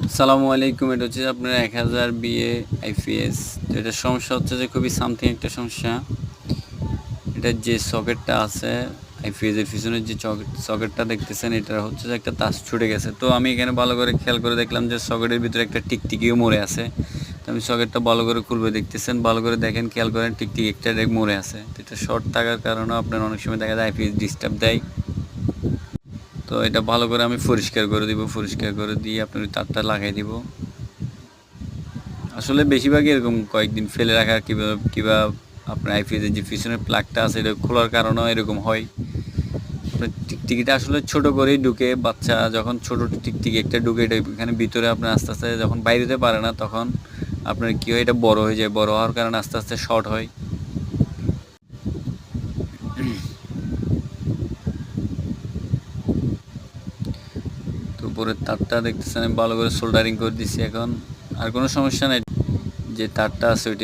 আসসালামু আলাইকুম। এটা হচ্ছে আপনার 1000 বিএ আইপিএস। তো এটার সমস্যা হচ্ছে যে খুবই সামথিং একটা সমস্যা। এটার যে সকেটটা আছে আইপিএস এর পিছনের যে সকেটটা দেখতেছেন, এটা হচ্ছে যে একটা তার ছুটে গেছে। তো আমি এখানে ভালো করে খেয়াল করে দেখলাম যে সকেটের ভিতরে একটা টিকটিকিও মরে আছে। তো আমি সকেটটা ভালো করে খুলবে, দেখতেছেন, ভালো করে দেখেন, খেয়াল করেন, টিকটিকি একটা মরে আছে। তো এটা শর্ট থাকার কারণে আপনার অনেক সময় দেখা যায় আইপিএস ডিস্টার্ব দেয়। তো এটা ভালো করে আমি পরিষ্কার করে দিব, পরিষ্কার করে দিয়ে আপনার তারটা লাগাই দিব। আসলে বেশিরভাগই এরকম কয়েকদিন ফেলে রাখা কিংবা আপনার আইপিএসের যে পিছনের প্লাগটা আছে এটা খোলার কারণেও এরকম হয়। আপনার টিকটিকিটা আসলে ছোট করেই ঢুকে, বাচ্চা যখন ছোট টিকটিকি একটা ঢুকে, এটা এখানে ভিতরে আপনার আস্তে আস্তে যখন বাইরে যেতে পারে না, তখন আপনার কী হয়, এটা বড় হয়ে যায়, বড় হওয়ার কারণে আস্তে আস্তে শর্ট হয়। তো উপরের তারটা দেখতেছেন আমি ভালো করে সোল্ডারিং করে দিচ্ছি এখন। আর কোনো সমস্যা নাই, যে তারটা আছে ওইটা